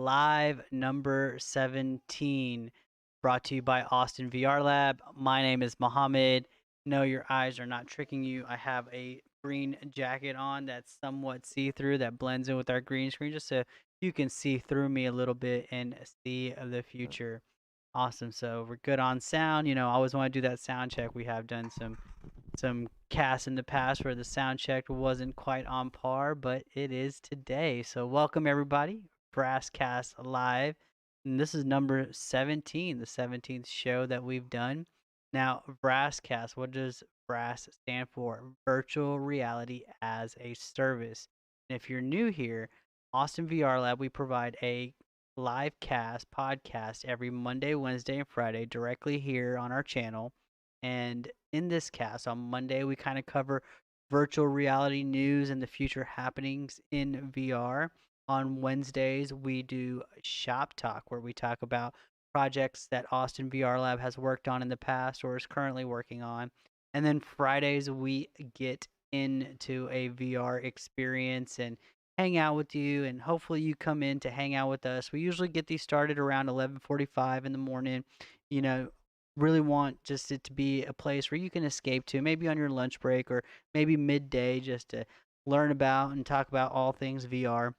live number 17, brought to you by Austin VR Lab. My name is Mohammed. No, your eyes are not tricking you. I have a green jacket on that's somewhat see-through that blends in with our green screen just so you can see through me a little bit and see the future. Awesome. So we're good on sound. I always want to do that sound check. We have done some casts in the past where the sound check wasn't quite on par, but it is today. So welcome everybody, VRaaS Cast Live. And this is number 17, the 17th show that we've done. Now, VRaaS Cast, what does VRaaS stand for? Virtual Reality as a Service. And if you're new here, Austin VR Lab, we provide a live cast podcast every Monday, Wednesday, and Friday directly here on our channel. And in this cast on Monday, we kind of cover virtual reality news and the future happenings in VR. On Wednesdays, we do Shop Talk, where we talk about projects that Austin VR Lab has worked on in the past or is currently working on. And then Fridays, we get into a VR experience and hang out with you, and hopefully you come in to hang out with us. We usually get these started around 11:45 in the morning. You know, really want just it to be a place where you can escape to, maybe on your lunch break or maybe midday, just to learn about and talk about all things VR.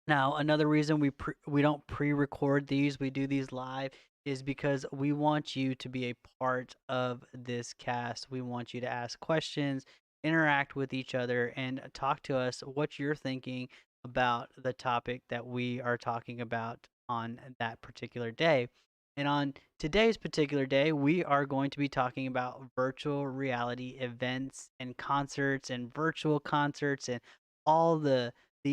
Now, another reason we don't pre-record these, we do these live, is because we want you to be a part of this cast. We want you to ask questions, interact with each other, and talk to us what you're thinking about the topic that we are talking about on that particular day. And on today's particular day, we are going to be talking about virtual reality events and concerts and virtual concerts and all the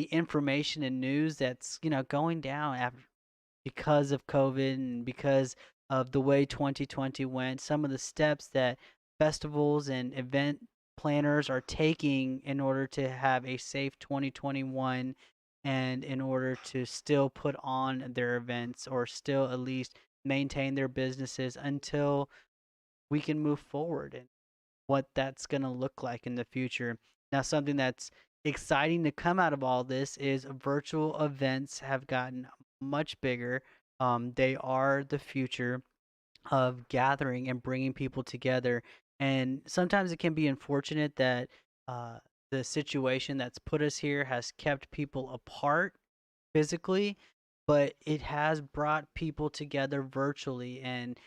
information and news that's going down after because of COVID and because of the way 2020 went. Some of the steps that festivals and event planners are taking in order to have a safe 2021 and in order to still put on their events or still at least maintain their businesses until we can move forward and what that's going to look like in the future. Now, something that's exciting to come out of all this is virtual events have gotten much bigger. They are the future of gathering and bringing people together. And sometimes it can be unfortunate that uh, the situation that's put us here has kept people apart physically, but it has brought people together virtually and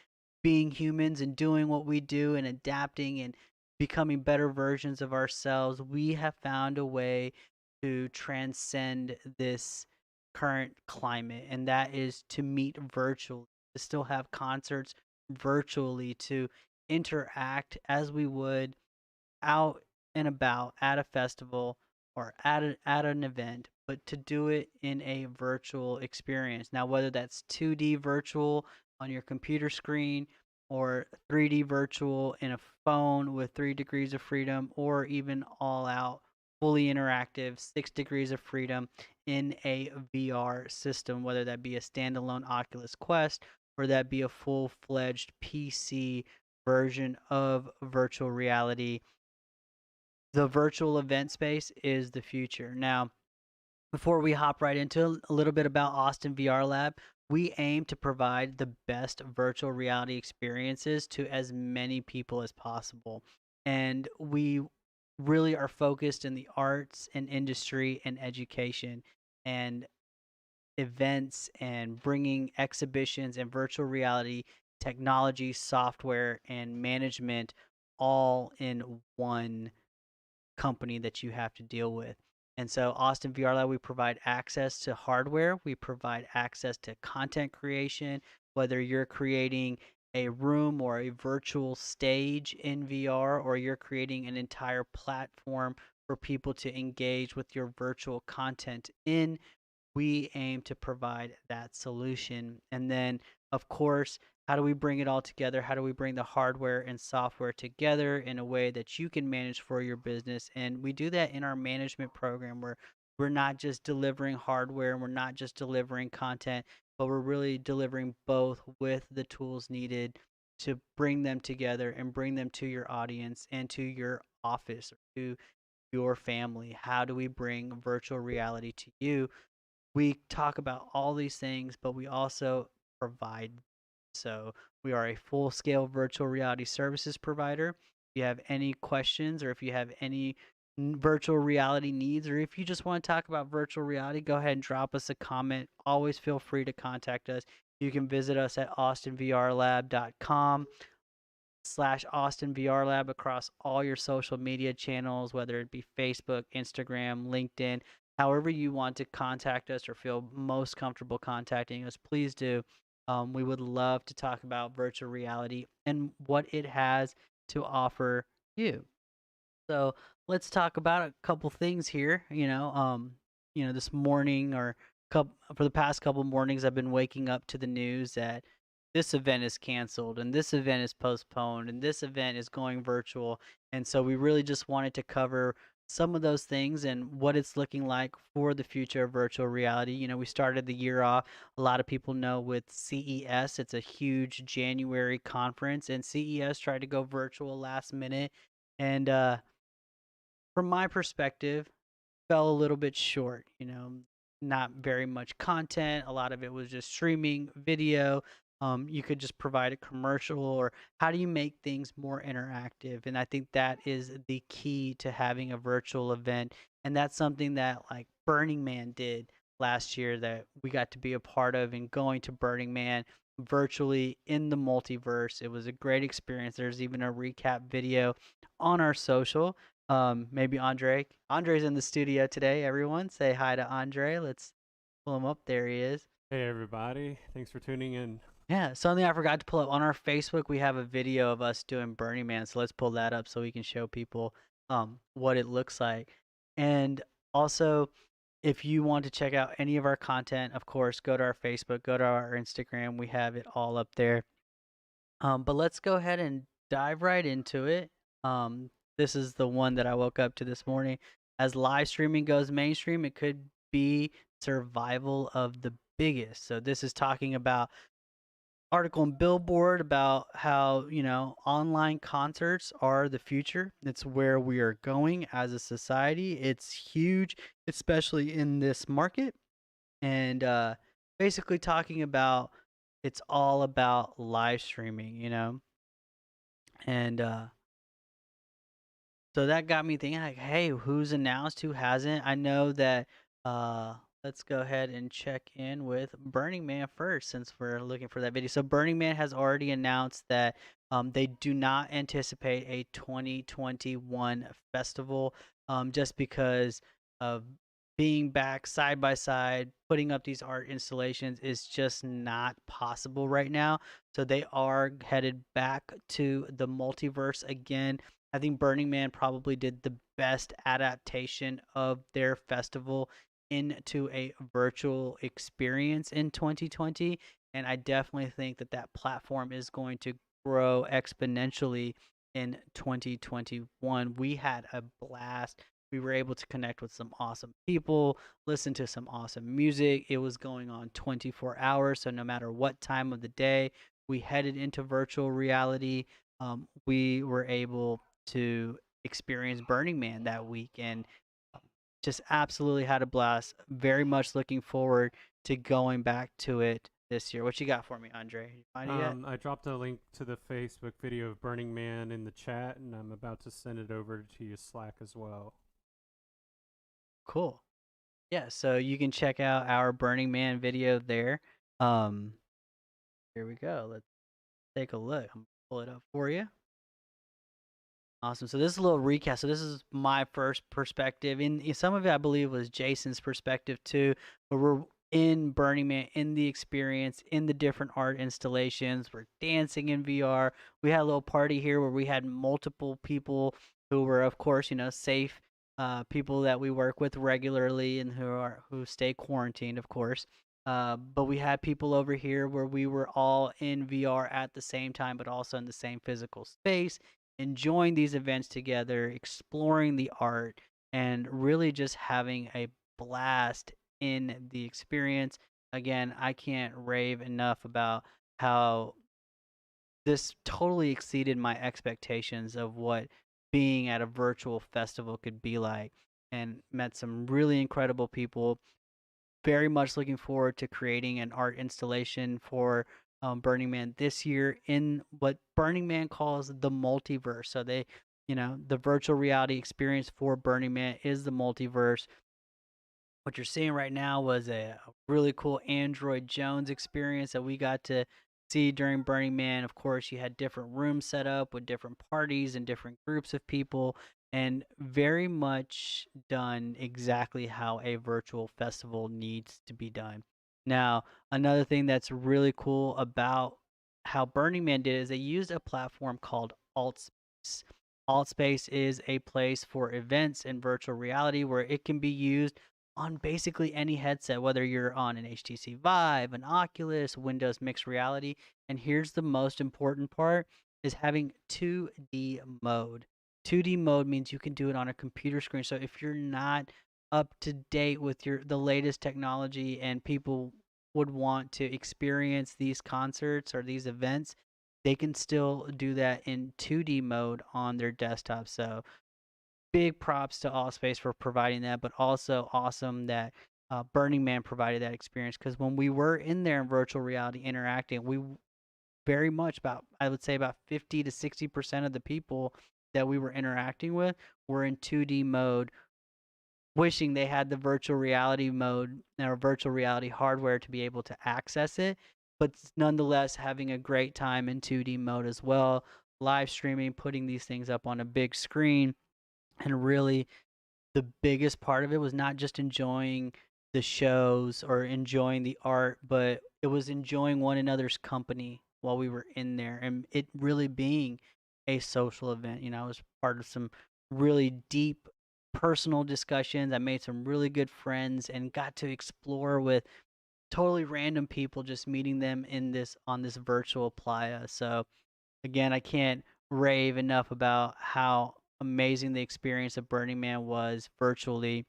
being humans and doing what we do and adapting and becoming better versions of ourselves. We have found a way to transcend this current climate, and that is to meet virtually, to still have concerts virtually, to interact as we would out and about at a festival or at an event, but to do it in a virtual experience. Now, whether that's 2D virtual on your computer screen or 3D virtual in a phone with 3 degrees of freedom, or even all out fully interactive 6 degrees of freedom in a VR system, whether that be a standalone Oculus Quest or that be a full-fledged PC version of virtual reality. The virtual event space is the future. Now, before we hop right into a little bit about Austin VR Lab, we aim to provide the best virtual reality experiences to as many people as possible. And we really are focused in the arts and industry and education and events and bringing exhibitions and virtual reality technology, software, and management all in one company that you have to deal with. And so, Austin VR Lab, we provide access to hardware, we provide access to content creation, whether you're creating a room or a virtual stage in VR, or you're creating an entire platform for people to engage with your virtual content in. We aim to provide that solution. And then, of course, how do we bring it all together? How do we bring the hardware and software together in a way that you can manage for your business? And we do that in our management program where we're not just delivering hardware and we're not just delivering content, but we're really delivering both with the tools needed to bring them together and bring them to your audience and to your office or to your family. How do we bring virtual reality to you We talk about all these things, but we also provide. So we are a full scale virtual reality services provider. If you have any questions or if you have any virtual reality needs, or if you just want to talk about virtual reality, go ahead and drop us a comment. Always feel free to contact us. You can visit us at austinvrlab.com/AustinVRLab across all your social media channels, whether it be Facebook, Instagram, LinkedIn, however you want to contact us or feel most comfortable contacting us, please do. We would love to talk about virtual reality and what it has to offer you. So let's talk about a couple things here. This morning or for the past couple mornings, I've been waking up to the news that this event is canceled and this event is postponed and this event is going virtual. And so we really just wanted to cover some of those things and what it's looking like for the future of virtual reality. We started the year off, a lot of people know, with CES. It's a huge January conference, and CES tried to go virtual last minute. And from my perspective, fell a little bit short. Not very much content. A lot of it was just streaming video. You could just provide a commercial, or how do you make things more interactive? And I think that is the key to having a virtual event. And that's something that like Burning Man did last year that we got to be a part of, and going to Burning Man virtually in the multiverse. It was a great experience. There's even a recap video on our social. Maybe Andre's in the studio today. Everyone say hi to Andre. Let's pull him up. There he is. Hey everybody, thanks for tuning in. Yeah, something I forgot to pull up on our Facebook. We have a video of us doing Burning Man, so let's pull that up so we can show people what it looks like. And also, if you want to check out any of our content, of course, go to our Facebook, go to our Instagram. We have it all up there. But let's go ahead and dive right into it. This is the one that I woke up to this morning. As live streaming goes mainstream, it could be survival of the biggest. So this is talking about article in Billboard about how, online concerts are the future. It's where we are going as a society. It's huge, especially in this market. And basically talking about it's all about live streaming. And so that got me thinking, like, hey, who's announced, who hasn't? I know that uh let's go ahead and check in with Burning Man first, since we're looking for that video. So Burning Man has already announced that they do not anticipate a 2021 festival, just because of being back side by side, putting up these art installations is just not possible right now. So they are headed back to the multiverse again. I think Burning Man probably did the best adaptation of their festival into a virtual experience in 2020. And I definitely think that that platform is going to grow exponentially in 2021. We had a blast. We were able to connect with some awesome people, listen to some awesome music. It was going on 24 hours. So no matter what time of the day we headed into virtual reality, we were able to experience Burning Man that week, and just absolutely had a blast. Very much looking forward to going back to it this year. What you got for me, Andre? You find it yet? I dropped a link to the Facebook video of Burning Man in the chat, and I'm about to send it over to your Slack as well. Cool. Yeah, so you can check out our Burning Man video there. Um, Here we go. Let's take a look. I'm gonna pull it up for you. Awesome. So this is a little recap. So this is my first perspective. In some of it, I believe, was Jason's perspective too. But we're in Burning Man, in the experience, in the different art installations. We're dancing in VR. We had a little party here where we had multiple people who were, of course, safe, people that we work with regularly and who stay quarantined, of course. But we had people over here where we were all in VR at the same time, but also in the same physical space, enjoying these events together, exploring the art, and really just having a blast in the experience. Again, I can't rave enough about how this totally exceeded my expectations of what being at a virtual festival could be like, and met some really incredible people. very much looking forward to creating an art installation for Burning Man this year in what Burning Man calls the multiverse. So they, the virtual reality experience for Burning Man is the multiverse. What you're seeing right now was a really cool Android Jones experience that we got to see during Burning Man. Of course, you had different rooms set up with different parties and different groups of people, and very much done exactly how a virtual festival needs to be done. Now, another thing that's really cool about how Burning Man did is they used a platform called Altspace. Altspace is a place for events and virtual reality where it can be used on basically any headset, whether you're on an HTC Vive, an Oculus, Windows Mixed Reality. And here's the most important part is having 2D mode. 2D mode means you can do it on a computer screen. So if you're not up to date with the latest technology and people would want to experience these concerts or these events, they can still do that in 2D mode on their desktop. So big props to Allspace for providing that, but also awesome that Burning Man provided that experience because when we were in there in virtual reality interacting, we very much about I would say about 50 to 60% of the people that we were interacting with were in 2D mode, wishing they had the virtual reality mode or virtual reality hardware to be able to access it, but nonetheless having a great time in 2D mode as well, live streaming, putting these things up on a big screen, and really the biggest part of it was not just enjoying the shows or enjoying the art, but it was enjoying one another's company while we were in there and it really being a social event. I was part of some really deep personal discussions. I made some really good friends and got to explore with totally random people, just meeting them in this on this virtual playa. So again, I can't rave enough about how amazing the experience of Burning Man was virtually.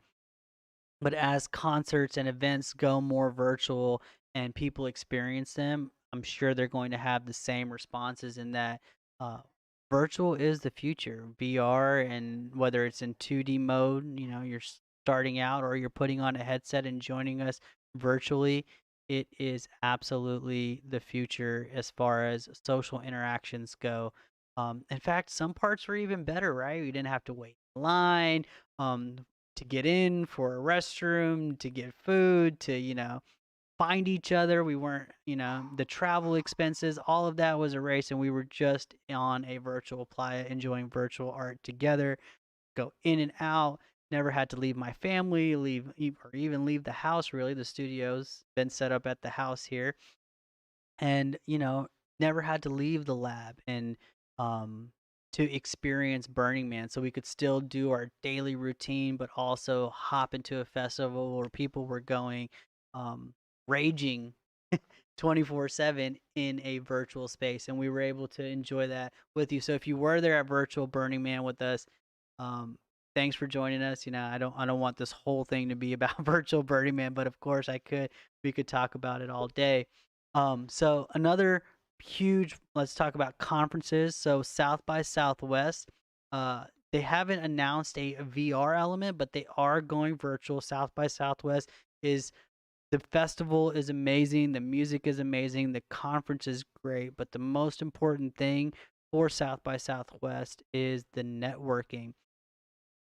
But as concerts and events go more virtual and people experience them, I'm sure they're going to have the same responses in that uh, virtual is the future. VR, and whether it's in 2D mode, you're starting out or you're putting on a headset and joining us virtually, it is absolutely the future as far as social interactions go. In fact, some parts were even better, right? We didn't have to wait in line. Um, to get in for a restroom, to get food, to, find each other. We weren't, the travel expenses, all of that was erased, and we were just on a virtual playa enjoying virtual art together, go in and out. Never had to leave my family, or even leave the house, really. The studio's been set up at the house here, and never had to leave the lab and to experience Burning Man, so we could still do our daily routine but also hop into a festival where people were going raging 24/7 in a virtual space, and we were able to enjoy that with you. So if you were there at virtual Burning Man with us, um thanks for joining us. I don't want this whole thing to be about virtual Burning Man, but of course we could talk about it all day. So another huge, let's talk about conferences. So South by Southwest, they haven't announced a VR element, but they are going virtual. South by Southwest is the festival is amazing, the music is amazing, the conference is great, but the most important thing for South by Southwest is the networking.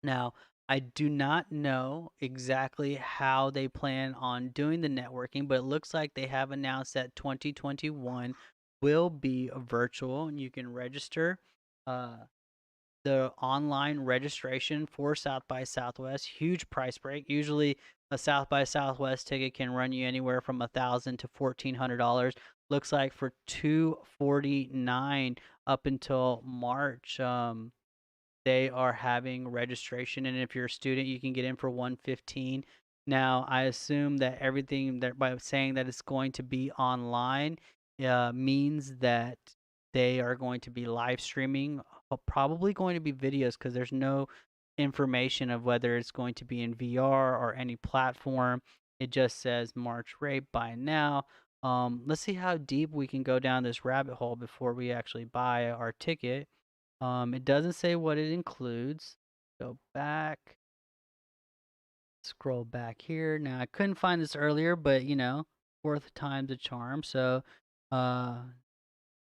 Now, I do not know exactly how they plan on doing the networking, but it looks like they have announced that 2021 will be virtual and you can register. Uh, the online registration for South by Southwest, huge price break. Usually, a South by Southwest ticket can run you anywhere from $1,000 to $1,400. Looks like for $249 up until March. They are having registration, and if you're a student you can get in for 115. Now I assume that everything that by saying that it's going to be online means that they are going to be live streaming, probably going to be videos because there's no information of whether it's going to be in VR or any platform. It just says March rate buy now. Let's see how deep we can go down this rabbit hole before we actually buy our ticket. It doesn't say what it includes. Go back. scroll back here. Now I couldn't find this earlier, but fourth time's a charm. So, uh,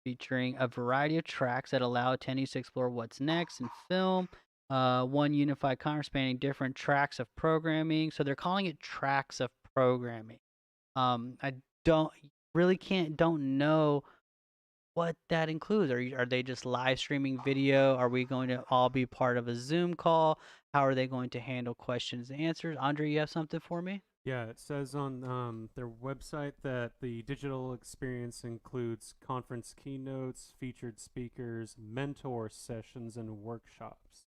featuring a variety of tracks that allow attendees to explore what's next in film. One unified conference spanning different tracks of programming. So they're calling it tracks of programming. I don't really can't don't know what that includes. Are they just live streaming video? Are we going to all be part of a Zoom call? How are they going to handle questions and answers? Andre, you have something for me? Yeah, it says on their website that the digital experience includes conference keynotes, featured speakers, mentor sessions, and workshops.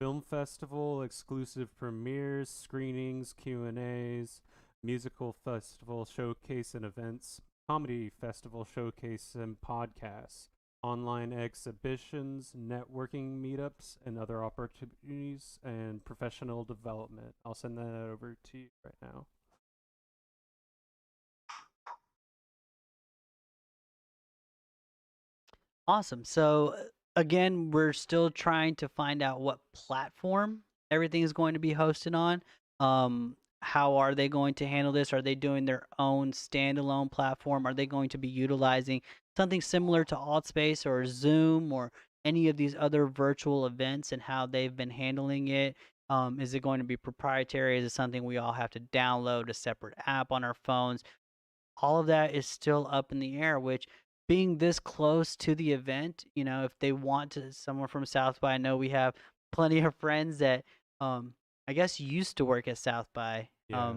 Film festival, exclusive premieres, screenings, Q&As, musical festival showcase and events, comedy festival showcase and podcasts, online exhibitions, networking meetups, and other opportunities and professional development. I'll send that over to you right now. Awesome. So again, we're still trying to find out what platform everything is going to be hosted on. How are they going to handle this? Are they doing their own standalone platform? Are they going to be utilizing something similar to Allspace or Zoom or any of these other virtual events and how they've been handling it? Is it going to be proprietary? Is it something we all have to download a separate app on our phones? All of that is still up in the air, which being this close to the event, if they want to, someone from South by, I know we have plenty of friends that, I guess used to work at South by. Yeah.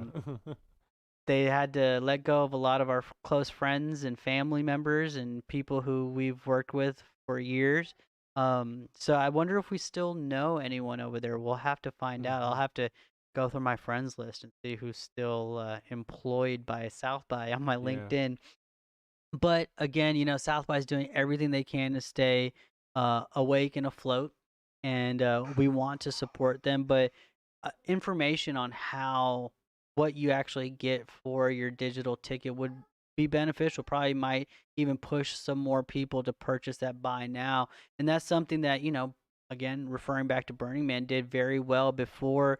They had to let go of a lot of our close friends and family members and people who we've worked with for years. So I wonder if we still know anyone over there. We'll have to find out. I'll Mhm. have to go through my friends list and see who's still employed by South by on my Yeah. LinkedIn. But again, South by is doing everything they can to stay awake and afloat, and we want to support them. But information on what you actually get for your digital ticket would be beneficial. Probably might even push some more people to purchase that buy now, and that's something that again, referring back to Burning Man, did very well before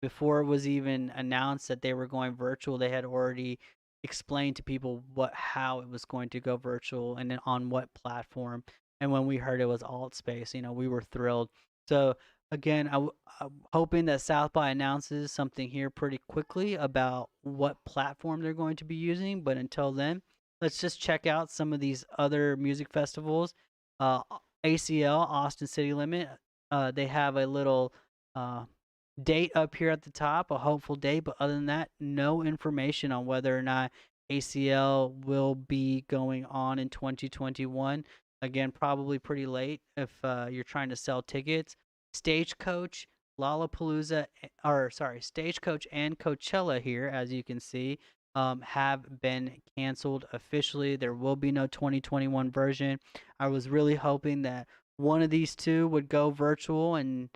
it was even announced that they were going virtual. They had already explained to people how it was going to go virtual and then on what platform. And when we heard it was Altspace, we were thrilled. So again, I'm hoping that South by announces something here pretty quickly about what platform they're going to be using. But until then, let's just check out some of these other music festivals. Uh, ACL, Austin City Limit, they have a little uh, date up here at the top, a hopeful date, but other than that, no information on whether or not ACL will be going on in 2021. Again, probably pretty late if you're trying to sell tickets. Stagecoach, Lollapalooza, or sorry, Stagecoach and Coachella here, as you can see, have been canceled officially. There will be no 2021 version. I was really hoping that one of these two would go virtual and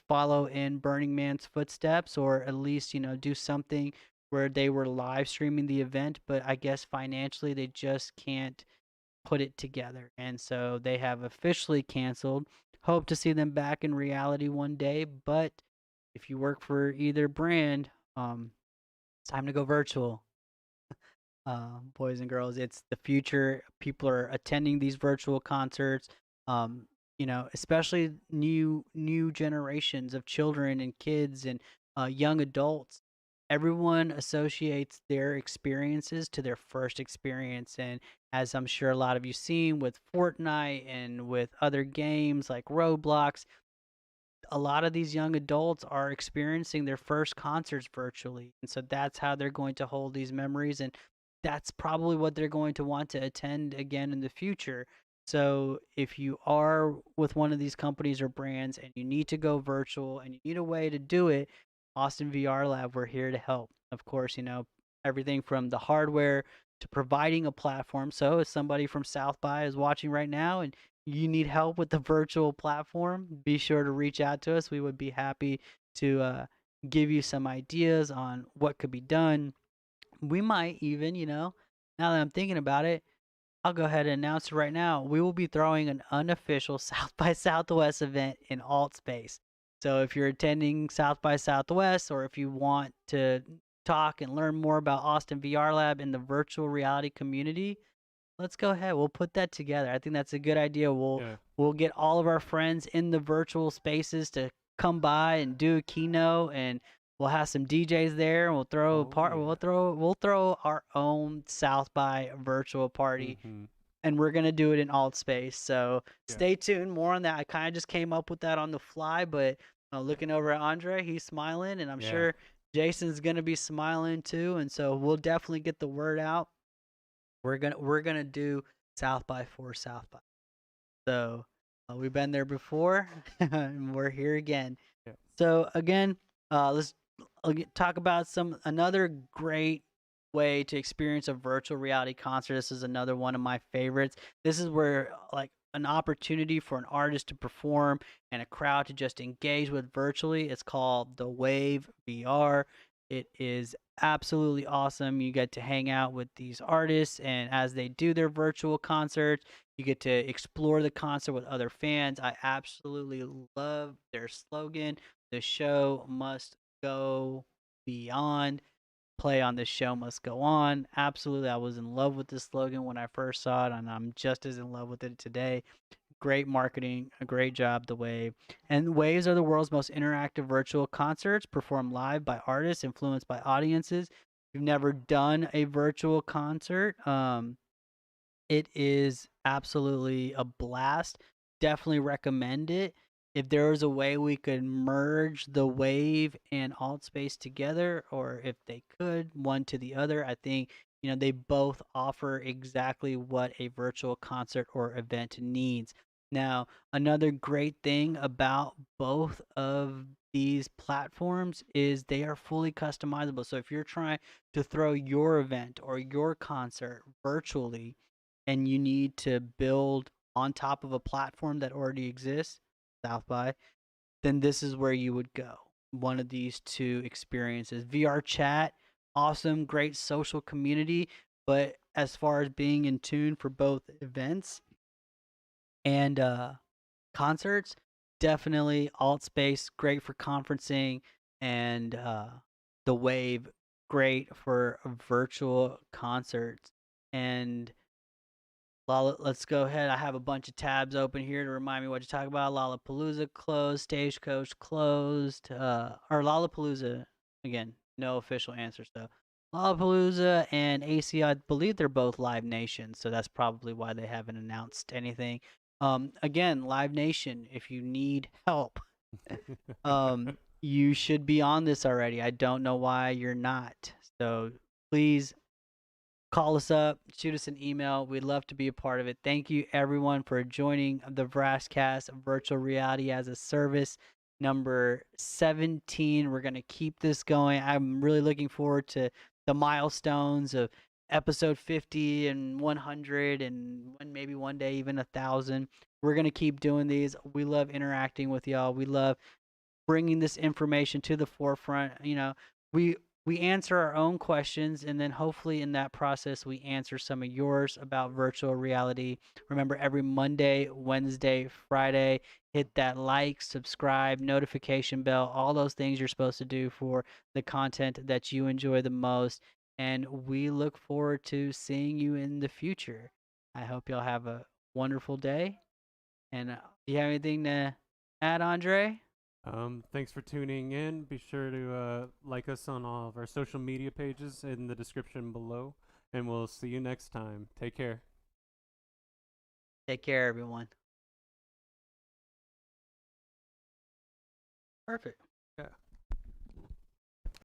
follow in Burning Man's footsteps, or at least, do something where they were live streaming the event. But I guess financially, they just can't put it together. And so they have officially canceled. Hope to see them back in reality one day. But if you work for either brand, it's time to go virtual. Boys and girls, it's the future. People are attending these virtual concerts. Especially new generations of children and kids and young adults. Everyone associates their experiences to their first experience, and as I'm sure a lot of you seen with Fortnite and with other games like Roblox, a lot of these young adults are experiencing their first concerts virtually. And so that's how they're going to hold these memories. And that's probably what they're going to want to attend again in the future. So if you are with one of these companies or brands and you need to go virtual and you need a way to do it, Austin VR Lab, we're here to help. Of course, everything from the hardware to providing a platform. So if somebody from South by is watching right now and you need help with the virtual platform, be sure to reach out to us. We would be happy to give you some ideas on what could be done. We might even, now that I'm thinking about it, I'll go ahead and announce it right now. We will be throwing an unofficial South by Southwest event in Alt Space. So if you're attending South by Southwest, or if you want to talk and learn more about Austin VR Lab in the virtual reality community, let's go ahead. We'll put that together. I think that's a good idea. Yeah. We'll get all of our friends in the virtual spaces to come by and do a keynote, and we'll have some DJs there, and we'll throw a Oh part. yeah. We'll throw our own South by virtual party, Mhm. and we're gonna do it in Allspace. So Yeah. stay tuned. More on that. I kind of just came up with that on the fly, but looking over at Andre, he's smiling, and I'm Yeah. sure Jason's gonna be smiling too. And so we'll definitely get the word out. We're gonna do South by for South by. So we've been there before, and we're here again. Yeah. So again, let's talk about another great way to experience a virtual reality concert. This is another one of my favorites. This is where like an opportunity for an artist to perform and a crowd to just engage with virtually. It's called the Wave VR. It is absolutely awesome. You get to hang out with these artists, and as they do their virtual concerts, you get to explore the concert with other fans. I absolutely love their slogan. The show must go beyond. Play on this show must go on. Absolutely. I was in love with this slogan when I first saw it, and I'm just as in love with it today. Great marketing, a great job, The Wave. And Waves are the world's most interactive virtual concerts performed live by artists influenced by audiences. If you've never done a virtual concert, it is absolutely a blast. Definitely recommend it. If there was a way we could merge the Wave and Altspace together, or if they could, one to the other, I think they both offer exactly what a virtual concert or event needs. Now, another great thing about both of these platforms is they are fully customizable. So if you're trying to throw your event or your concert virtually, and you need to build on top of a platform that already exists, South by, then this is where you would go. One of these two experiences. VR chat, awesome, great social community, but as far as being in tune for both events and concerts, definitely Altspace, great for conferencing, and the Wave, great for virtual concerts. And let's go ahead. I have a bunch of tabs open here to remind me what to talk about. Lollapalooza closed, Stagecoach closed, or Lollapalooza, again, no official answers though. Lollapalooza and AC, I believe they're both Live Nation, so that's probably why they haven't announced anything. Again, Live Nation, if you need help, you should be on this already. I don't know why you're not. So please call us up, shoot us an email. We'd love to be a part of it. Thank you, everyone, for joining the VRaaScast Virtual Reality as a Service number 17. We're going to keep this going. I'm really looking forward to the milestones of episode 50 and 100, and maybe one day even 1,000. We're going to keep doing these. We love interacting with y'all. We love bringing this information to the forefront. We answer our own questions, and then hopefully in that process we answer some of yours about virtual reality. Remember, every Monday, Wednesday, Friday, hit that like, subscribe, notification bell, all those things you're supposed to do for the content that you enjoy the most. And we look forward to seeing you in the future. I hope y'all have a wonderful day. And do you have anything to add, Andre? Thanks for tuning in. Be sure to like us on all of our social media pages in the description below, and we'll see you next time. Take care. Take care, everyone. Perfect. Yeah.